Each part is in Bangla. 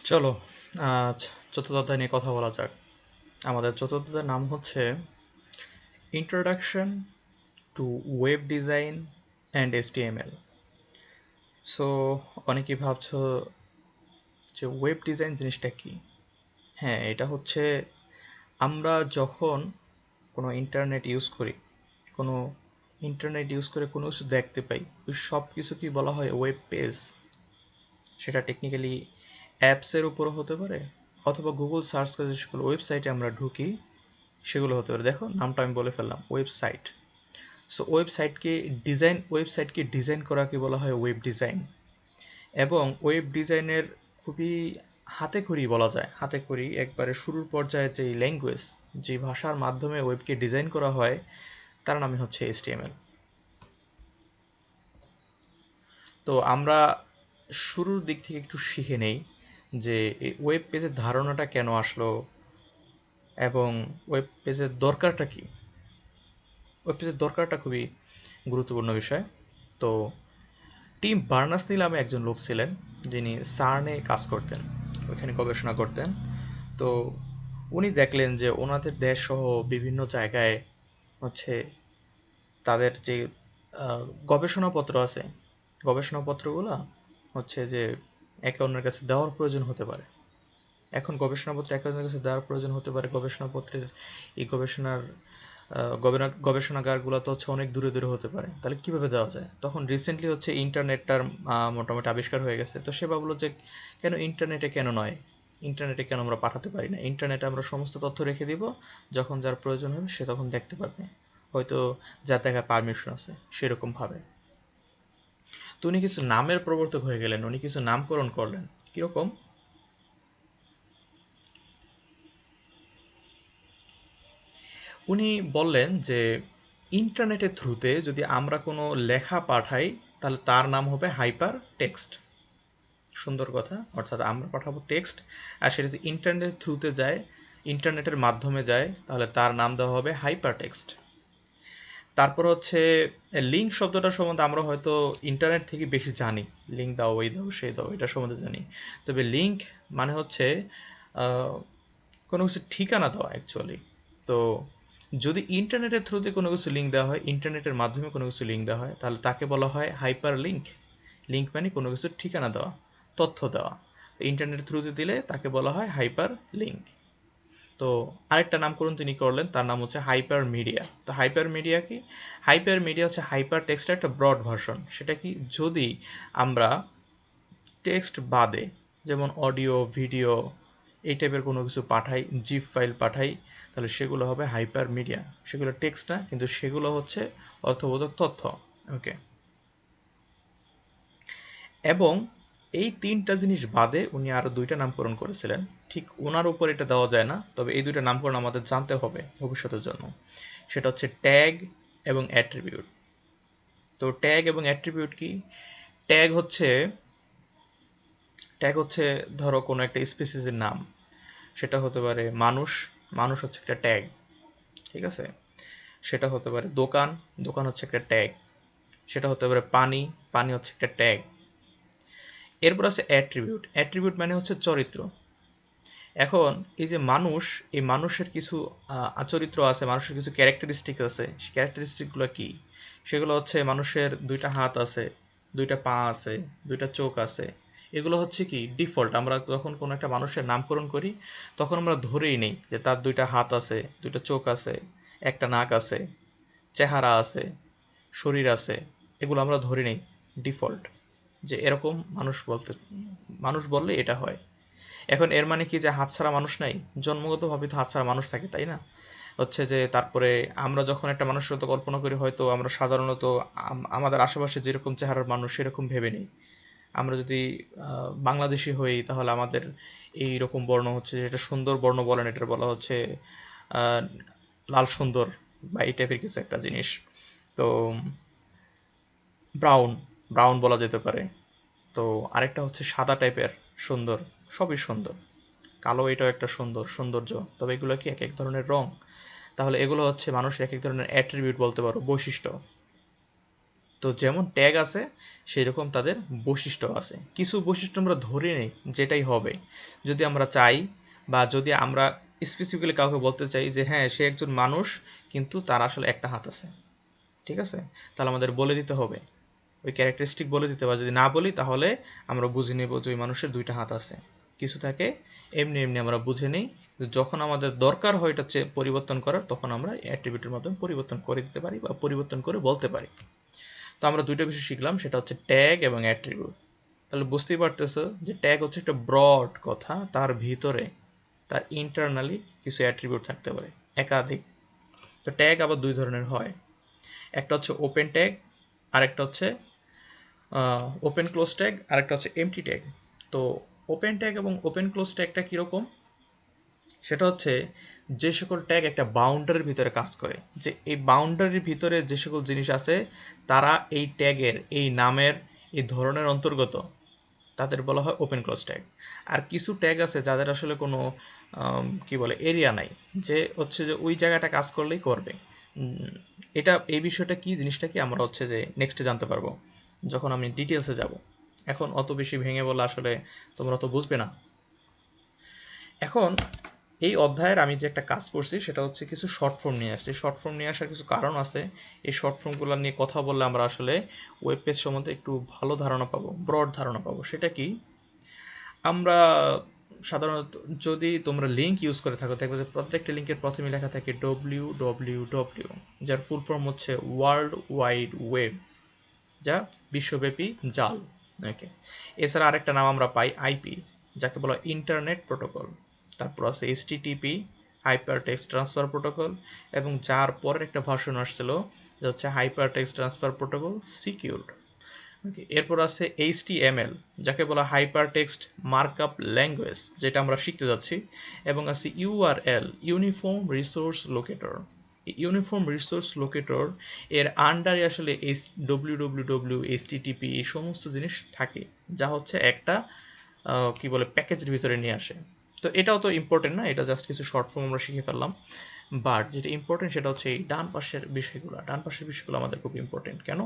চলো আজ চতুর্থ অধ্যায় নিয়ে কথা বলা যাক। আমাদের চতুর্থ অধ্যায়ের নাম হচ্ছে introduction to web design and HTML। So অনেকেই ভাবছো যে ওয়েব ডিজাইন জিনিসটা কি। হ্যাঁ, এটা হচ্ছে আমরা যখন কোনো ইন্টারনেট ইউজ করি, কোনো ইন্টারনেট ইউজ করে কোনো কিছু দেখতে পাই, ওই সব কিছুকেই বলা হয় ওয়েব পেজ। সেটা টেকনিক্যালি অ্যাপসের উপরও হতে পারে, অথবা গুগল সার্চ করে যে সকল ওয়েবসাইটে আমরা ঢুকি সেগুলো হতে পারে। দেখো নামটা আমি বলে ফেললাম, ওয়েবসাইট। সো ওয়েবসাইটকে ডিজাইন করাকে বলা হয় ওয়েব ডিজাইন। এবং ওয়েব ডিজাইনের খুবই হাতেখড়ি বলা যায়, হাতেখড়ি একবারে শুরুর পর্যায়ে যেই ল্যাঙ্গুয়েজ, যে ভাষার মাধ্যমে ওয়েবকে ডিজাইন করা হয়, তার নামই হচ্ছে HTML। তো আমরা শুরুর দিক থেকে একটু শিখে নেই যে এই ওয়েব পেজের ধারণাটা কেন আসলো এবং ওয়েব পেজের দরকারটা কী। ওয়েব পেজের দরকারটা খুবই গুরুত্বপূর্ণ বিষয়। তো টিম বার্নার্স নামে একজন লোক ছিলেন, যিনি সার্নে কাজ করতেন, ওইখানে গবেষণা করতেন। তো উনি দেখলেন যে ওনাদের দেশসহ বিভিন্ন জায়গায় হচ্ছে তাদের যে গবেষণাপত্র আছে, গবেষণাপত্রগুলো হচ্ছে যে একে অন্যের কাছে দেওয়ার প্রয়োজন হতে পারে। এখন গবেষণাপত্র একে অন্যের কাছে দেওয়ার প্রয়োজন হতে পারে। গবেষণাপত্রের এই গবেষণাগারগুলো তো হচ্ছে অনেক দূরে দূরে হতে পারে, তাহলে কীভাবে দেওয়া যায়? তখন রিসেন্টলি হচ্ছে ইন্টারনেটটার মোটামুটি আবিষ্কার হয়ে গেছে। তো সে ভাবলো যে কেন ইন্টারনেটে কেন নয়, ইন্টারনেটে কেন আমরা পাঠাতে পারি না? ইন্টারনেটে আমরা সমস্ত তথ্য রেখে দিব, যখন যার প্রয়োজন হবে সে তখন দেখতে পারবে, হয়তো যার দেখার পারমিশন আছে সেরকমভাবে। তো উনি কিছু নামের প্রবর্তক হয়ে গেলেন, উনি কিছু নামকরণ করলেন। কীরকম? উনি বললেন যে ইন্টারনেটের থ্রুতে যদি আমরা কোনো লেখা পাঠাই, তাহলে তার নাম হবে হাইপার টেক্সট। সুন্দর কথা, অর্থাৎ আমরা পাঠাবো টেক্সট, আর সেটা যদি ইন্টারনেটের থ্রুতে যায়, ইন্টারনেটের মাধ্যমে যায়, তাহলে তার নাম দেওয়া হবে হাইপার টেক্সট। তারপর হচ্ছে লিঙ্ক শব্দটা সম্বন্ধে আমরা হয়তো ইন্টারনেট থেকে বেশি জানি, লিঙ্ক দাও, এই দাও, সেই দাও, এটা সম্বন্ধে জানি। তবে লিঙ্ক মানে হচ্ছে কোনো কিছু ঠিকানা দেওয়া অ্যাকচুয়ালি। তো যদি ইন্টারনেটের থ্রুতে কোনো কিছু লিঙ্ক দেওয়া হয়, ইন্টারনেটের মাধ্যমে কোনো কিছু লিঙ্ক দেওয়া হয়, তাহলে তাকে বলা হয় হাইপার লিঙ্ক। লিঙ্ক মানে কোনো কিছুর ঠিকানা দেওয়া, তথ্য দেওয়া। তো ইন্টারনেটের থ্রুতে দিলে তাকে বলা হয় হাইপার লিঙ্ক। তো আরেকটা নামকরণ তিনি করলেন, তার নাম হচ্ছে হাইপার মিডিয়া। তো হাইপার মিডিয়া কি? হাইপার মিডিয়া হচ্ছে হাইপার টেক্সটের একটা ব্রড ভার্সন। সেটা কি? যদি আমরা টেক্সট বাদে, যেমন অডিও, ভিডিও, এই টাইপের কোনো কিছু পাঠাই, জিপ ফাইল পাঠাই, তাহলে সেগুলো হবে হাইপার মিডিয়া। সেগুলো টেক্সট না, কিন্তু সেগুলো হচ্ছে অর্থবোধক তথ্য। ওকে। এবং এই তিনটা জিনিস বাদে উনি আরও দুইটা নামকরণ করেছিলেন। ঠিক ওনার উপর এটা দেওয়া যায় না, তবে এই দুইটা নামকরণ আমাদের জানতে হবে ভবিষ্যতের জন্য। সেটা হচ্ছে ট্যাগ এবং অ্যাট্রিবিউট। তো ট্যাগ এবং অ্যাট্রিবিউট কি? ট্যাগ হচ্ছে ট্যাগ হচ্ছে ধরো কোনো একটা স্পিসিসের নাম, সেটা হতে পারে মানুষ, মানুষ হচ্ছে একটা ট্যাগ, ঠিক আছে? সেটা হতে পারে দোকান, দোকান হচ্ছে একটা ট্যাগ। সেটা হতে পারে পানি, পানি হচ্ছে একটা ট্যাগ। এরপর আছে অ্যাট্রিবিউট। অ্যাট্রিবিউট মানে হচ্ছে চরিত্র। এখন এই যে মানুষ, এই মানুষের কিছু চরিত্র আছে, মানুষের কিছু ক্যারেক্টারিস্টিক আছে। সেই ক্যারেক্টারিস্টিকগুলো কী? সেগুলো হচ্ছে মানুষের দুইটা হাত আছে, দুইটা পা আছে, দুইটা চোখ আছে। এগুলো হচ্ছে কি ডিফল্ট। আমরা যখন কোনো একটা মানুষের নামকরণ করি, তখন আমরা ধরেই নেই যে তার দুইটা হাত আছে, দুইটা চোখ আছে, একটা নাক আছে, চেহারা আছে, শরীর আছে। এগুলো আমরা ধরে নেই ডিফল্ট, যে এরকম মানুষ বললে এটা হয়। এখন এর মানে কি যে হাত ছাড়া মানুষ নাই? জন্মগতভাবে তো হাত ছাড়া মানুষ থাকে, তাই না? হচ্ছে যে তারপরে আমরা যখন একটা মানুষের তো কল্পনা করি, হয়তো আমরা সাধারণত আমাদের আশেপাশে যেরকম চেহারার মানুষ সেরকম ভেবে নিই। আমরা যদি বাংলাদেশি হই, তাহলে আমাদের এই রকম বর্ণ হচ্ছে, যেটা সুন্দর বর্ণ বলেন, এটা বলা হচ্ছে আহ, লাল সুন্দর বা এই টাইপের কিছু একটা জিনিস। তো ব্রাউন, ব্রাউন বলা যেতে পারে। তো আরেকটা হচ্ছে সাদা টাইপের সুন্দর। সবই সুন্দর। কালো এটাও একটা সৌন্দর্য। তবে এগুলো কি এক এক ধরনের রং। তাহলে এগুলো হচ্ছে মানুষের এক এক ধরনের অ্যাট্রিবিউট বলতে পারো, বৈশিষ্ট্য। তো যেমন ট্যাগ আছে সেই রকম তাদের বৈশিষ্ট্য আছে। কিছু বৈশিষ্ট্য আমরা ধরে নিই যেটাই হবে, যদি আমরা চাই বা যদি আমরা স্পেসিফিক্যালি কাউকে বলতে চাই যে হ্যাঁ সে একজন মানুষ কিন্তু তার আসলে একটা হাত আছে, ঠিক আছে, তাহলে আমাদের বলে দিতে হবে, ওই ক্যারেক্টারিস্টিক বলে দিতে হবে। যদি না বলি তাহলে আমরা বুঝে নেব যে ওই মানুষের দুইটা হাত আছে। কিছু থাকে এমনি এমনি আমরা বুঝে নিই, যখন আমাদের দরকার হয় এটা পরিবর্তন করার তখন আমরা অ্যাট্রিবিউটের মাধ্যমে পরিবর্তন করে দিতে পারি বা পরিবর্তন করে বলতে পারি। তো আমরা দুইটা বিষয় শিখলাম, সেটা হচ্ছে ট্যাগ এবং অ্যাট্রিবিউট। তাহলে বুঝতেই পারতেছো যে ট্যাগ হচ্ছে একটা ব্রড কথা, তার ভিতরে তার ইন্টারনালি কিছু অ্যাট্রিবিউট থাকতে পারে, একাধিক। তো ট্যাগ আবার দুই ধরনের হয়, একটা হচ্ছে ওপেন ট্যাগ, আরেকটা হচ্ছে ওপেন ক্লোজ ট্যাগ, আরেকটা হচ্ছে এমটি ট্যাগ। তো ওপেন ট্যাগ এবং ওপেন ক্লোজ ট্যাগটা কীরকম, সেটা হচ্ছে যে সকল ট্যাগ একটা বাউন্ডারির ভিতরে কাজ করে, যে এই বাউন্ডারির ভিতরে যে সকল জিনিস আছে তারা এই ট্যাগের, এই নামের, এই ধরনের অন্তর্গত, তাদের বলা হয় ওপেন ক্লোজ ট্যাগ। আর কিছু ট্যাগ আছে যাদের আসলে কোনো কি বলে এরিয়া নাই, যে হচ্ছে যে ওই জায়গাটা কাজ করলেই করবে। এটা এই বিষয়টা কি, জিনিসটা কি আমরা হচ্ছে যে নেক্সটে জানতে পারবো যখন আমি ডিটেলসে যাব। এখন অত বেশি ভেঙে বলা আসলে তোমরা তো বুঝবে না। এখন এই অধ্যায়ের আমি যে একটা কাজ করছি সেটা হচ্ছে কিছু শর্ট ফর্ম নিয়ে আসছি। শর্ট ফর্ম নিয়ে আসার কিছু কারণ আছে। এই শর্ট ফর্মগুলো নিয়ে কথা বললে আমরা আসলে ওয়েব পেজ সম্বন্ধে একটু ভালো ধারণা পাবো, ব্রড ধারণা পাবো। সেটা কি, আমরা সাধারণত যদি তোমরা লিঙ্ক ইউজ করে থাকো দেখবে যে প্রত্যেকটা লিঙ্কের প্রথমে লেখা থাকে www, যার ফুল ফর্ম হচ্ছে ওয়ার্ল্ড ওয়াইড ওয়েব, যা বিশ্বব্যাপী জাল। ওকে, এছাড়া আরেকটা নাম আমরা পাই আইপি, যাকে বলা ইন্টারনেট প্রোটোকল। তারপর আছে HTTP, hyper text transfer protocol, এবং যার পরের একটা ভার্সন আসছিল যা হচ্ছে hyper text transfer protocol secured. Okay, এরপর আছে এইচটিএমএল, যাকে বলা হাইপার টেক্সট মার্কআপ ল্যাঙ্গুয়েজ, যেটা আমরা শিখতে যাচ্ছি। এবং আছে URL, uniform resource locator. Uniform resource locator এর আন্ডারে আসলে ডব্লিউডব্লিউডব্লিউ, এইচটিটিপি, এই সমস্ত জিনিস থাকে, যা হচ্ছে একটা কি বলে প্যাকেজের ভিতরে নিয়ে আসে। তো এটাও তো ইম্পর্টেন্ট না, এটা জাস্ট কিছু শর্ট ফর্ম আমরা শিখে ফেললাম। বাট যেটা ইম্পর্টেন্ট সেটা হচ্ছে এই ডান পাশের বিষয়গুলো আমাদের খুব ইম্পর্টেন্ট। কেন,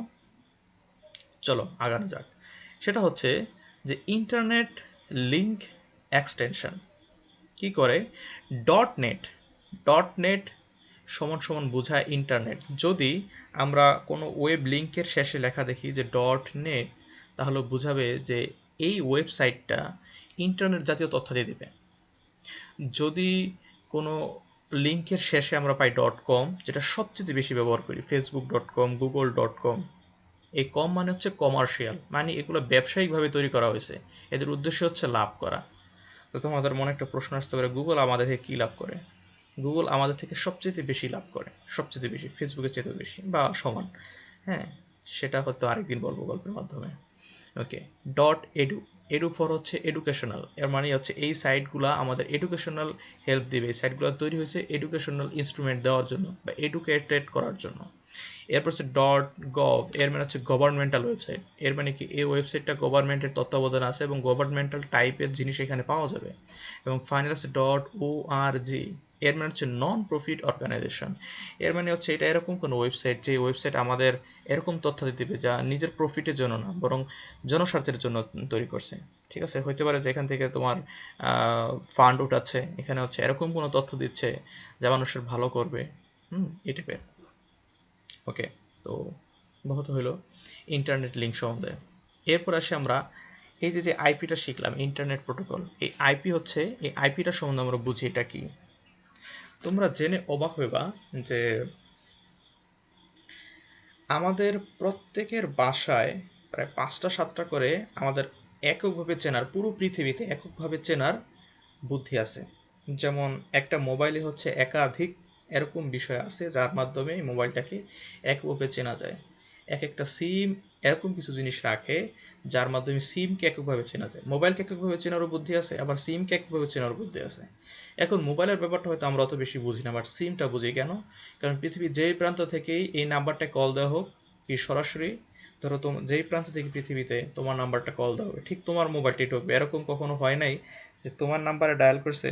চলো আগানো যাক। সেটা হচ্ছে যে ইন্টারনেট লিঙ্ক এক্সটেনশন কি করে, ডট নেট সমান সমান বোঝায় ইন্টারনেট। যদি আমরা কোনো ওয়েব লিঙ্কের শেষে লেখা দেখি যে ডট নেট, তাহলে বোঝাবে যে এই ওয়েবসাইটটা ইন্টারনেট জাতীয় তথ্য দিয়ে দেবে। যদি কোনো লিঙ্কের শেষে আমরা পাই .com, যেটা সবচেয়ে বেশি ব্যবহার করি, facebook.com, google.com, এই কম মানে হচ্ছে কমার্শিয়াল, মানে এগুলো ব্যবসায়িকভাবে তৈরি করা হয়েছে, এদের উদ্দেশ্য হচ্ছে লাভ করা। তো তোমাদের মনে একটা প্রশ্ন আসতে পারে, গুগল আমাদের থেকে কী লাভ করে? গুগল আমাদের থেকে সবচেয়ে বেশি লাভ করে, সবচেয়ে বেশি, ফেসবুকের চেয়ে বেশি বা সমান। হ্যাঁ, সেটা হয়তো আরেকদিন বলবো গল্পের মাধ্যমে। ওকে, এডু ফর হচ্ছে এডুকেশনাল, এর মানে হচ্ছে এই সাইটগুলো আমাদের এডুকেশনাল হেল্প দেবে। এই সাইটগুলো তৈরি হয়েছে এডুকেশনাল ইনস্ট্রুমেন্ট দেওয়ার জন্য বা এডুকেটেড করার জন্য। এরপর হচ্ছে .gov, এর মানে হচ্ছে গভর্নমেন্টাল ওয়েবসাইট। এর মানে কি, এই ওয়েবসাইটটা গভর্নমেন্টের তত্ত্বাবধানে আছে এবং গভর্নমেন্টাল টাইপের জিনিস এখানে পাওয়া যাবে। এবং ফাইনাল আছে .org, এর মানে হচ্ছে নন প্রফিট অর্গানাইজেশন। এর মানে হচ্ছে এটা এরকম কোনো ওয়েবসাইট যে ওয়েবসাইট আমাদের এরকম তথ্য দিতে যা নিজের প্রফিটের জন্য না, বরং জনস্বার্থের জন্য তৈরি করছে। ঠিক আছে, হইতে পারে যে এখান থেকে তোমার ফান্ড উঠাচ্ছে, এখানে হচ্ছে এরকম কোনো তথ্য দিচ্ছে যা মানুষের ভালো করবে। এই টাইপের। ওকে, তো বহুত হইল ইন্টারনেট লিঙ্ক সম্বন্ধে। এরপর আসি আমরা এই যে আইপিটা শিখলাম, ইন্টারনেট প্রোটোকল। এই আইপি হচ্ছে, এই আইপিটা সম্বন্ধে আমরা বুঝি এটা কি। তোমরা জেনে অবাক হইবা যে আমাদের প্রত্যেকের বাসায় প্রায় 5টা 7টা করে আমাদের এককভাবে চেনার, পুরো পৃথিবীতে এককভাবে চেনার বুদ্ধি আছে। যেমন একটা মোবাইলে হচ্ছে একাধিক এরকম বিষয় আছে যার মাধ্যমে এই মোবাইলটাকে এককভাবে চেনা যায়। এক একটা সিম এরকম কিছু জিনিস রাখে যার মাধ্যমে সিমকে এককভাবে চেনা যায়। মোবাইলকে এককভাবে চেনারও বুদ্ধি আছে, আবার সিমকে এককভাবে চেনারও বুদ্ধি আছে। এখন মোবাইলের ব্যাপারটা হয়তো আমরা অত বেশি বুঝি না, বাট সিমটা বুঝি কেন? কারণ পৃথিবীর যেই প্রান্ত থেকেই এই নাম্বারটা কল দেওয়া হোক, কি সরাসরি ধরো যেই প্রান্ত থেকে পৃথিবীতে তোমার নাম্বারটা কল দেওয়া হবে, ঠিক তোমার মোবাইলটি ঢুকবে। এরকম কখনো হয় নাই যে তোমার নাম্বারে ডায়াল করছে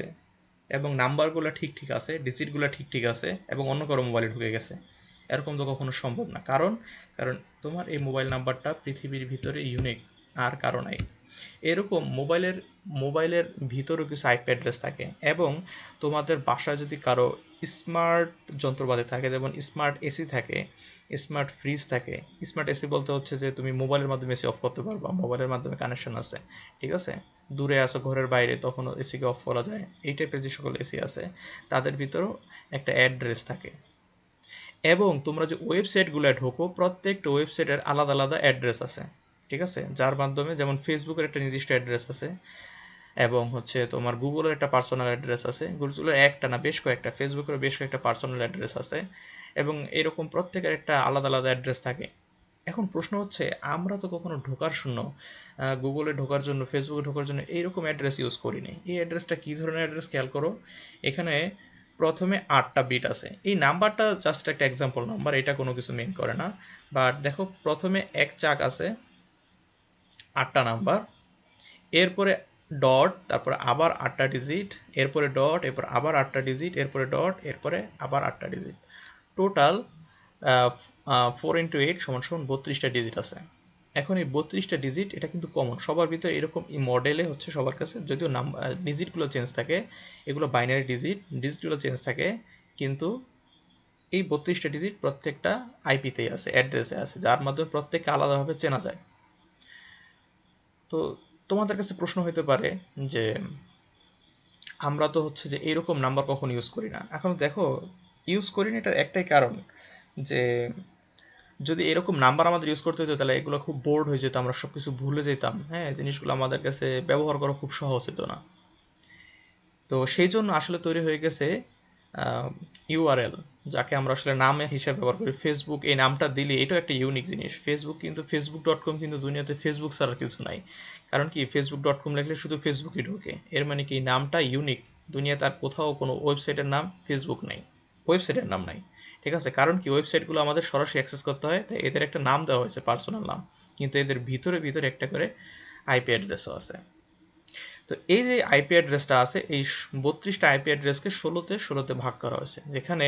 এবং নাম্বারগুলো ঠিক ঠিক আছে, ডিজিটগুলো ঠিক ঠিক আছে এবং অন্য কারো মোবাইলে ঢুকে গেছে? এরকম তো কখনো সম্ভব না। কারণ কারণ তোমার এই মোবাইল নাম্বারটা পৃথিবীর ভিতরে ইউনিক, আর কারো নাই। এরকম মোবাইলের ভিতরেও কিছু আইপি অ্যাড্রেস থাকে, এবং তোমাদের বাসায় যদি কারো স্মার্ট যন্ত্রপাতি থাকে, যেমন স্মার্ট এসি থাকে, স্মার্ট ফ্রিজ থাকে। স্মার্ট এসি বলতে হচ্ছে যে তুমি মোবাইলের মাধ্যমে এসি অফ করতে পারবা, মোবাইলের মাধ্যমে কানেকশন আছে, ঠিক আছে, দূরে আসো ঘরের বাইরে তখনও এসিকে অফ করা যায়, এই টাইপের যে সকল এসি আছে তাদের ভিতরেও একটা অ্যাড্রেস থাকে। এবং তোমরা যে ওয়েবসাইটগুলো ঢোকো, প্রত্যেকটা ওয়েবসাইটের আলাদা আলাদা অ্যাড্রেস আছে, ঠিক আছে, যার মাধ্যমে, যেমন ফেসবুকের একটা নির্দিষ্ট অ্যাড্রেস আছে, এবং হচ্ছে তোমার গুগলের একটা পার্সোনাল অ্যাড্রেস আছে, গুগলের একটা না বেশ কয়েকটা, ফেসবুকেরও বেশ কয়েকটা পার্সোনাল অ্যাড্রেস আছে, এবং এরকম প্রত্যেকের একটা আলাদা আলাদা অ্যাড্রেস থাকে। এখন প্রশ্ন হচ্ছে, আমরা তো কখনো ঢোকার জন্য গুগলে ঢোকার জন্য, ফেসবুকে ঢোকার জন্য এইরকম অ্যাড্রেস ইউজ করিনি। এই অ্যাড্রেসটা কী ধরনের অ্যাড্রেস খেয়াল করো, এখানে প্রথমে 8টা বিট আছে। এই নাম্বারটা জাস্ট একটা এক্সাম্পল নাম্বার, এটা কোনো কিছু মিন করে না। বাট দেখো, প্রথমে এক চাক আছে 8টা নাম্বার, এরপরে ডট, তারপরে আবার 8টা ডিজিট, এরপরে ডট, এরপর আবার 8টা ডিজিট, এরপরে ডট, এরপরে আবার 8টা ডিজিট। টোটাল 4 × 8 = 32টা ডিজিট আছে। এখন এই 32টা ডিজিট এটা কিন্তু কমন, সবার ভিতরে এরকম এই মডেলে হচ্ছে সবার কাছে, যদিও ডিজিটগুলো চেঞ্জ থাকে, এগুলো বাইনারি ডিজিটগুলো চেঞ্জ থাকে, কিন্তু এই 32টা ডিজিট প্রত্যেকটা আইপিতেই আছে, অ্যাড্রেসে আছে, যার মাধ্যমে প্রত্যেককে আলাদাভাবে চেনা যায়। তো তোমাদের কাছে প্রশ্ন হতে পারে যে আমরা তো হচ্ছে যে এরকম নাম্বার কখন ইউজ করি না। এখন দেখো, ইউজ করি না এটার একটাই কারণ, যে যদি এরকম নাম্বার আমাদের ইউজ করতে হতো তাহলে এগুলো খুব বোর্ড হয়ে যেত, আমরা সব কিছু ভুলে যেতাম, হ্যাঁ, জিনিসগুলো আমাদের কাছে ব্যবহার করা খুব সহজ হতো না। তো সেই জন্য আসলে তৈরি হয়ে গেছে ইউআরএল, যাকে আমরা আসলে নাম হিসেবে ব্যবহার করি। ফেসবুক এই নামটা দিলে এটাও একটা ইউনিক জিনিস। ফেসবুক.com কিন্তু দুনিয়াতে ফেসবুক ছাড়া কিছু নাই। কারণ কি, ফেসবুক.com লিখলে শুধু ফেসবুকই ঢোকে, এর মানে কি নামটা ইউনিক। দুনিয়াতে আর কোথাও কোনো ওয়েবসাইটের নাম ফেসবুক নেই, ওয়েবসাইটের নাম নাই, ঠিক আছে। কারণ কি, ওয়েবসাইটগুলো আমাদের সরাসরি অ্যাক্সেস করতে হয়, তাই এদের একটা নাম দেওয়া হয়েছে, পার্সোনাল নাম, কিন্তু এদের ভিতরে ভিতরে একটা করে আইপি অ্যাড্রেসও আছে। তো এই যে আইপি অ্যাড্রেসটা আছে, এই 32টা আইপি অ্যাড্রেসকে 16তে ভাগ করা হয়েছে, যেখানে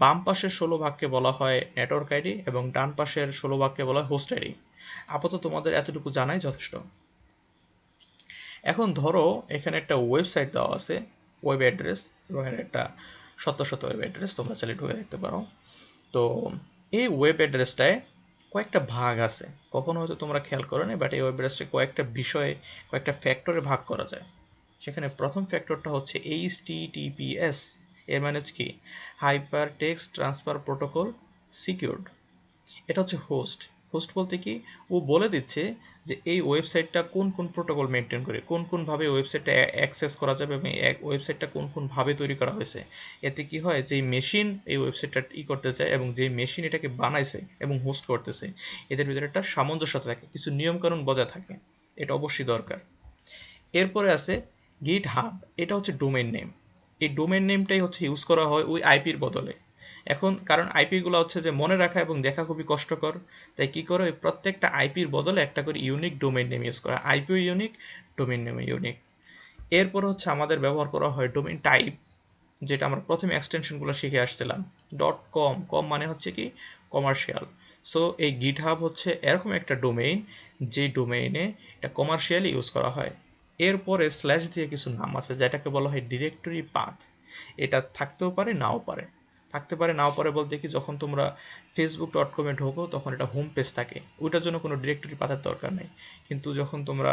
বাম পাশের 16 ভাগকে বলা হয় নেটওয়ার্ক আইডি, এবং ডান পাশের 16 ভাগকে বলা হয় হোস্ট আইডি। আপাতত তোমাদের এতটুকু জানাই যথেষ্ট। এখন ধরো এখানে একটা ওয়েবসাইট দেওয়া আছে, ওয়েব অ্যাড্রেস, এবং এর একটা শত ওয়েব অ্যাড্রেস, তোমরা চাইলে ঢুকে দেখতে পারো। তো এই ওয়েব অ্যাড্রেসটায় কয়েকটা ভাগ আছে, কখনো হয়তো তোমরা খেয়াল করো না, বাট এই ওয়েব অ্যাড্রেসটা কয়েকটা বিষয়ে, কয়েকটা ফ্যাক্টরে ভাগ করা যায়। সেখানে প্রথম ফ্যাক্টরটা হচ্ছে HTTPS, এর মানে হচ্ছে কি, hyper text transfer protocol secured. এটা হচ্ছে হোস্ট। হোস্ট বলতে কি, ও বলে দিচ্ছে যে এই ওয়েবসাইটটা কোন কোন প্রোটোকল মেনটেন করে, কোন কোনভাবে ওয়েবসাইটটা অ্যাক্সেস করা যাবে, এবং ওয়েবসাইটটা কোন কোনভাবে তৈরি করা হয়েছে। এতে কি হয়, যেই মেশিন এই ওয়েবসাইটটা করতে চায়, এবং যেই মেশিন এটাকে বানাইছে এবং হোস্ট করতেছে, এদের ভিতরে একটা সামঞ্জস্যতা থাকে, কিছু নিয়মকানুন বজায় থাকে, এটা অবশ্যই দরকার। এরপরে আছে গিট হাব, এটা হচ্ছে ডোমেন নেম। এই ডোমেন নেমটাই হচ্ছে ইউজ করা হয় ওই আইপির বদলে। এখন কারণ আইপিগুলো হচ্ছে যে মনে রাখা এবং দেখা খুবই কষ্টকর, তাই কী করে, ওই প্রত্যেকটা আইপির বদলে একটা করে ইউনিক ডোমেন নেম ইউজ করা, আইপিও ইউনিক, ডোমেন নেমও ইউনিক। এরপর হচ্ছে আমাদের ব্যবহার করা হয় ডোমেন টাইপ, যেটা আমরা প্রথমে এক্সটেনশনগুলো শিখে আসছিলাম। .com মানে হচ্ছে কি, কমার্শিয়াল। সো এই গিট হাব হচ্ছে এরকম একটা ডোমেইন, যে ডোমেইনে এটা কমার্শিয়ালি ইউজ করা হয়। এরপরে স্ল্যাশ দিয়ে কিছু নাম আছে, যেটাকে বলা হয় ডিরেক্টরি পাথ। এটা থাকতেও পারে, নাও পারে। থাকতে পারে, নাও পারে বলতে কি, যখন তোমরা ফেসবুক.com ঢোকো তখন এটা হোম পেজ থাকে, ওইটার জন্য কোনো ডিরেক্টরি পাথের দরকার নেই। কিন্তু যখন তোমরা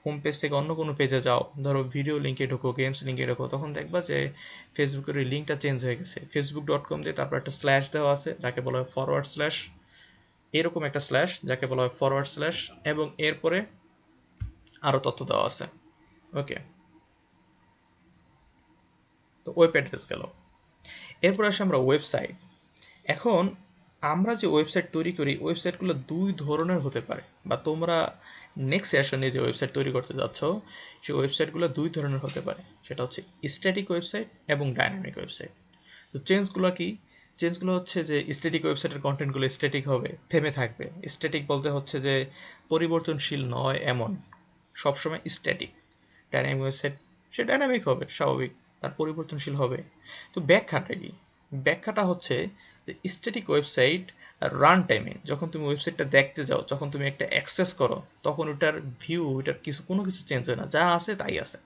হোম পেজ থেকে অন্য কোনো পেজে যাও, ধরো ভিডিও লিঙ্কে ঢোকো, গেমস লিঙ্কে ঢোকো, তখন দেখবা যে ফেসবুকের ওই লিঙ্কটা চেঞ্জ হয়ে গেছে। ফেসবুক.com দিয়ে তারপর একটা স্ল্যাশ দেওয়া আছে, যাকে বলা হয় ফরওয়ার্ড স্ল্যাশ, এরকম একটা স্ল্যাশ যাকে বলা হয় ফরওয়ার্ড স্ল্যাশ, এবং এরপরে আরও তথ্য দেওয়া আছে। ওকে, তো ওয়েব অ্যাড্রেস গেল। এরপর আসে আমরা ওয়েবসাইট। এখন আমরা যে ওয়েবসাইট তৈরি করি, ওয়েবসাইটগুলো দুই ধরনের হতে পারে, বা তোমরা নেক্সট সেশনে যে ওয়েবসাইট তৈরি করতে যাচ্ছ, সেই ওয়েবসাইটগুলো দুই ধরনের হতে পারে। সেটা হচ্ছে স্ট্যাটিক ওয়েবসাইট এবং ডাইনামিক ওয়েবসাইট। তো চেঞ্জগুলো কি? চেঞ্জগুলো হচ্ছে যে স্ট্যাটিক ওয়েবসাইটের কন্টেন্টগুলো স্ট্যাটিক হবে, থেমে থাকবে। স্ট্যাটিক বলতে হচ্ছে যে পরিবর্তনশীল নয় এমন, সবসময় স্ট্যাটিক। ডাইনামিক ওয়েবসাইট, সে ডাইনামিক হবে, স্বাভাবিক, তার পরিবর্তনশীল হবে। তো ব্যাখ্যাটা কি? ব্যাখ্যাটা হচ্ছে স্ট্যাটিক ওয়েবসাইট রান টাইমে যখন তুমি ওয়েবসাইটটা দেখতে যাও, যখন তুমি একটা অ্যাক্সেস করো, তখন ওটার ভিউ, ওটার কোনো কিছু চেঞ্জ হয় না, যা আছে তাই আছে।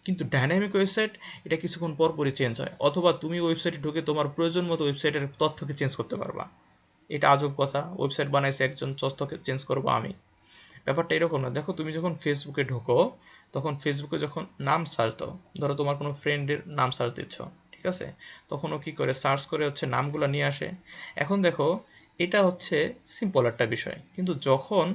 কিন্তু ডাইনামিক ওয়েবসাইট এটা কিছুক্ষণ পর পরই চেঞ্জ হয়, অথবা তুমি ওয়েবসাইটে ঢুকে তোমার প্রয়োজন মতো ওয়েবসাইটের তথ্যকে চেঞ্জ করতে পারবা। এটা আজব কথা, ওয়েবসাইট বানাইছে একজন, তথ্যকে চেঞ্জ করবো আমি? ব্যাপারটা এরকম না। দেখো তুমি যখন ফেসবুকে ঢোকো, তখন ফেসবুকে যখন নাম সার্চ দাও, ধরো তোমার কোনো ফ্রেন্ডের নাম সার্চ দিচ্ছ, ঠিক আছে, তখন ও কী করে সার্চ করে হচ্ছে নামগুলো নিয়ে আসে। এখন দেখো এটা হচ্ছে সিম্পল একটা বিষয়, কিন্তু যখন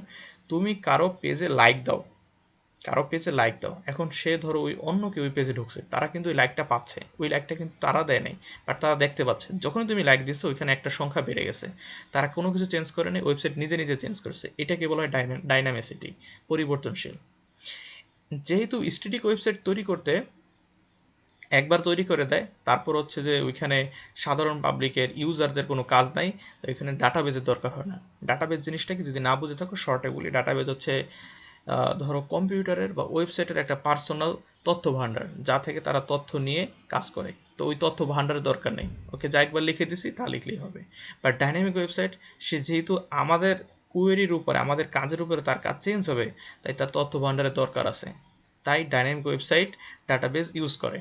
তুমি কারো পেজে লাইক দাও, এখন সে ধরো ওই অন্য কেউ ওই পেজে ঢুকছে, তারা কিন্তু ওই লাইকটা পাচ্ছে, ওই লাইকটা কিন্তু তারা দেয় নাই, বাট তারা দেখতে পাচ্ছে। যখনই তুমি লাইক দিচ্ছ ওইখানে একটা সংখ্যা বেড়ে গেছে, তারা কোনো কিছু চেঞ্জ করে নেই, ওয়েবসাইট নিজে নিজে চেঞ্জ করছে। এটাকে বলা হয় ডাইনামিসিটি, পরিবর্তনশীল। যেহেতু স্ট্যাটিক ওয়েবসাইট তৈরি করতে একবার তৈরি করে দেয়, তারপর হচ্ছে যে ওইখানে সাধারণ পাবলিকের ইউজারদের কোনো কাজ নাই, তো এখানে ডাটাবেজের দরকার হয় না। ডাটাবেজ জিনিসটা কি, যদি না বুঝে থাকো শর্টে বলি, ডাটাবেজ হচ্ছে ধরো কম্পিউটারের বা ওয়েবসাইটের একটা পার্সোনাল তথ্য ভাণ্ডার, যা থেকে তারা তথ্য নিয়ে কাজ করে। তো ওই তথ্য ভাণ্ডারের দরকার নেই, ওকে যা একবার লিখে দিছি তা লিখলেই হবে। বাট ডাইনামিক ওয়েবসাইট, সে যেহেতু আমাদের কোয়েরির উপরে, আমাদের কাজের উপরে তার কাজ চেঞ্জ হবে, তাই তার তথ্য ভাণ্ডারের দরকার আছে, তাই ডাইনামিক ওয়েবসাইট ডাটাবেজ ইউজ করে।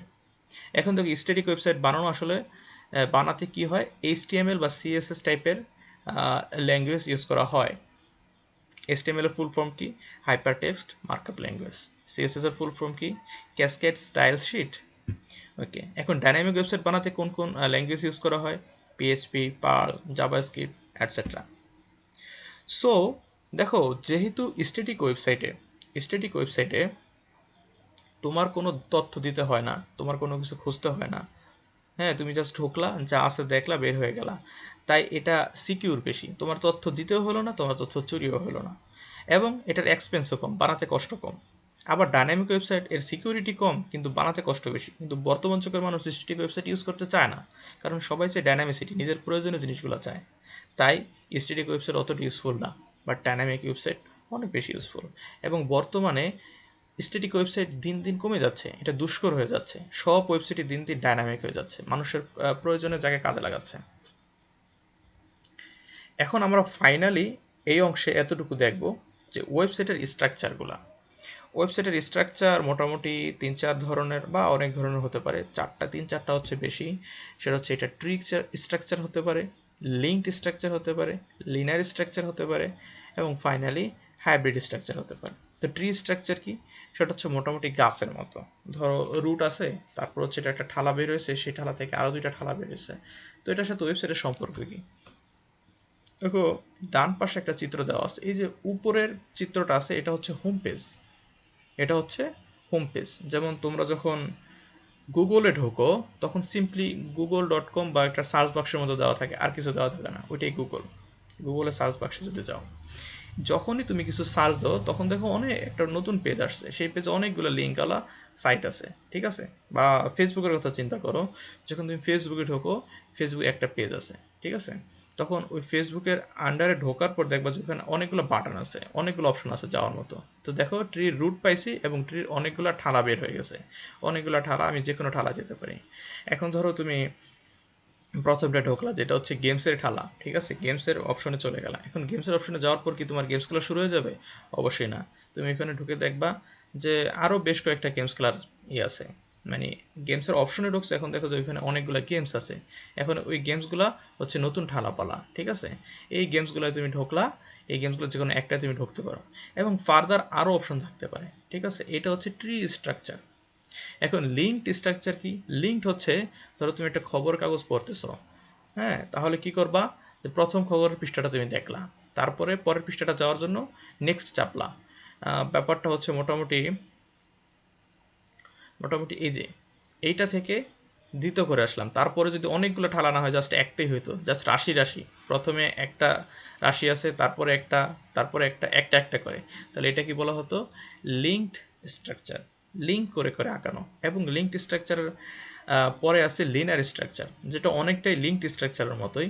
এখন দেখো স্ট্যাটিক ওয়েবসাইট বানানো আসলে বানাতে কি হয়, HTML বা CSS টাইপের ল্যাঙ্গুয়েজ ইউজ করা হয়। HTML এর ফুল ফর্ম কি, hyper text markup language. CSS এর ফুল ফর্ম কি, ক্যাসকেড স্টাইল শিট। ওকে, এখন ডাইনামিক ওয়েবসাইট বানাতে কোন কোন ল্যাঙ্গুয়েজ ইউজ করা হয়, PHP, Perl, JavaScript, etcetera. So দেখো, যেহেতু স্ট্যাটিক ওয়েবসাইটে তোমার কোনো তথ্য দিতে হয় না, তোমার কোনো কিছু খুঁজতে হয় না, হ্যাঁ, তুমি জাস্ট ঢুকলা, যা আছে দেখলা, বের হয়ে গেলা, তাই এটা সিকিউর বেশি, তোমার তথ্য দিতেও হলো না, তোমার তথ্য চুরিও হলো না, এবং এটার এক্সপেন্সও কম, বানাতে কষ্ট কম। আবার ডাইনামিক ওয়েবসাইট এর সিকিউরিটি কম, কিন্তু বানাতে কষ্ট বেশি। কিন্তু বর্তমান যুগের মানুষ স্ট্যাটিক ওয়েবসাইট ইউজ করতে চায় না, কারণ সবাই চায় ডাইনামিসিটি, নিজের প্রয়োজনীয় জিনিসগুলো চায়। তাই স্ট্যাটিক ওয়েবসাইট অতটা ইউজফুল না, বাট ডাইনামিক ওয়েবসাইট অনেক বেশি ইউজফুল। এবং বর্তমানে স্ট্যাটিক ওয়েবসাইট দিন দিন কমে যাচ্ছে, এটা দুষ্কর হয়ে যাচ্ছে, সব ওয়েবসাইটই দিন দিন ডাইনামিক হয়ে যাচ্ছে, মানুষের প্রয়োজনের জায়গায় কাজে লাগাচ্ছে। এখন আমরা ফাইনালি এই অংশে এতটুকু দেখব যে ওয়েবসাইটের স্ট্রাকচার মোটামুটি 3-4 ধরনের বা অনেক ধরনের হতে পারে। 3-4টা হচ্ছে বেশি, সেটা হচ্ছে এটা ট্রি স্ট্রাকচার হতে পারে, লিঙ্কড স্ট্রাকচার হতে পারে, লিনিয়ার স্ট্রাকচার হতে পারে, এবং ফাইনালি হাইব্রিড স্ট্রাকচার হতে পারে। তো ট্রি স্ট্রাকচার কি, সেটা হচ্ছে মোটামুটি গাছের মতো, ধরো রুট আছে, তারপর হচ্ছে এটা একটা ঠালা বের হয়েছে, সেই ঠালা থেকে আরও 2টা ঠালা বের হয়েছে। তো এটার সাথে ওয়েবসাইটের সম্পর্ক কি, দেখো ডান পাশে একটা চিত্র দেওয়া আছে, এই যে উপরের চিত্রটা আছে, এটা হচ্ছে হোম পেজ। যেমন তোমরা যখন গুগলে ঢোকো, তখন সিম্পলি google.com বা একটা সার্চ বক্সের মতো দেওয়া থাকে, আর কিছু দেওয়া থাকে না, ওইটাই গুগলের সার্চ বক্সে যদি যাও, যখনই তুমি কিছু সার্চ দাও, তখন দেখো অনেক একটা নতুন পেজ আসছে, সেই পেজে অনেকগুলো লিঙ্কওয়ালা সাইট আছে, ঠিক আছে। বা ফেসবুকের কথা চিন্তা করো, যখন তুমি ফেসবুকে ঢোকো, ফেসবুকে একটা পেজ আছে, ঠিক আছে, তখন ওই ফেসবুকের আন্ডারে ঢোকার পর দেখবা যে ওখানে অনেকগুলো বাটন আছে, অনেকগুলো অপশন আছে যাওয়ার মতো। তো দেখো ট্রির রুট পাইছি, এবং ট্রির অনেকগুলো ঠালা বের হয়ে গেছে, অনেকগুলো ঠালা, আমি যে কোনো ঠালা যেতে পারি। এখন ধরো তুমি প্রথমটা ঢোকলা, যেটা হচ্ছে গেমসের ঠালা, ঠিক আছে, গেমসের অপশনে চলে গেলা। এখন গেমসের অপশনে যাওয়ার পর কি তোমার গেমস খেলা শুরু হয়ে যাবে? অবশ্যই না। তুমি এখানে ঢুকে দেখবা যে আরও বেশ কয়েকটা গেমস খেলার আছে, মানে গেমসের অপশনে ঢুকছে, এখন দেখো যে ওইখানে অনেকগুলো গেমস আছে। এখন ওই গেমসগুলো হচ্ছে নতুন ঠালাপালা, ঠিক আছে। এই গেমসগুলোয় তুমি ঢোকলা, এই গেমসগুলো যে কোনো একটা তুমি ঢুকতে পারো, এবং ফার্দার আরও অপশন থাকতে পারে, ঠিক আছে। এটা হচ্ছে ট্রি স্ট্রাকচার। এখন লিঙ্কড স্ট্রাকচার কি, লিঙ্কড হচ্ছে, ধরো তুমি একটা খবর কাগজ পড়তেছো, হ্যাঁ, তাহলে কি করবা, যে প্রথম খবরের পৃষ্ঠাটা তুমি দেখলা, তারপরে পরের পৃষ্ঠাটা যাওয়ার জন্য নেক্সট চাপলা। ব্যাপারটা হচ্ছে মোটামুটি এই যে এইটা থেকে দ্বিতীয় করে আসলাম, তারপরে যদি অনেকগুলো ঠালা না হয়, জাস্ট একটাই হইতো, জাস্ট রাশি প্রথমে একটা রাশি আছে, তারপরে একটা, তারপরে একটা একটা করে, তাহলে এটা কি বলা হতো, লিঙ্কড স্ট্রাকচার, লিঙ্ক করে করে আঁকানো। এবং লিঙ্কড স্ট্রাকচারের পরে আছে লিনিয়ার স্ট্রাকচার, যেটা অনেকটাই লিঙ্কড স্ট্রাকচারের মতোই।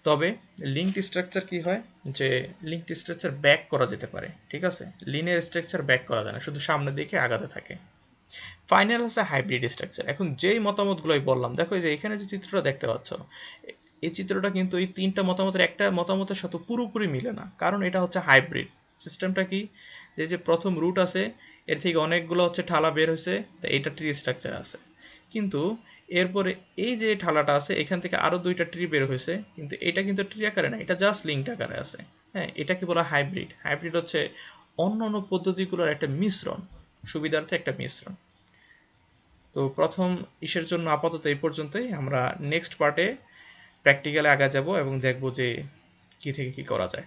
তবে লিঙ্কড স্ট্রাকচার কি হয়, যে লিঙ্কড স্ট্রাকচার ব্যাক করা যেতে পারে, ঠিক আছে, লিনিয়ার স্ট্রাকচার ব্যাক করা যায় না, শুধু সামনের দিকে আগাতে থাকে। ফাইনাল হচ্ছে হাইব্রিড স্ট্রাকচার। এখন যেই মতামতগুলোই বললাম, দেখো যে এখানে যে চিত্রটা দেখতে পাচ্ছ, এই চিত্রটা কিন্তু এই তিনটা মতামতের একটা মতামতের সাথে পুরোপুরি মিলে না, কারণ এটা হচ্ছে হাইব্রিড সিস্টেমটা। কি যে প্রথম রুট আছে, এর থেকে অনেকগুলো হচ্ছে ঠালা বের হয়েছে, তা এটা ট্রি স্ট্রাকচার আছে। কিন্তু এরপরে এই যে ঠালাটা আছে, এখান থেকে আরও দুইটা ট্রি বের হয়েছে, কিন্তু এটা কিন্তু ট্রি আকারে না, এটা জাস্ট লিঙ্ক আকারে আছে। হ্যাঁ, এটাকে বলা হাইব্রিড। হাইব্রিড হচ্ছে অন্য অন্য পদ্ধতিগুলোর একটা মিশ্রণ, সুবিধার্থে একটা মিশ্রণ। তো প্রথম ইসের জন্য আপাতত এই পর্যন্তই। আমরা নেক্সট পার্টে প্র্যাকটিক্যালে আগা যাব এবং দেখব যে কী থেকে কী করা যায়।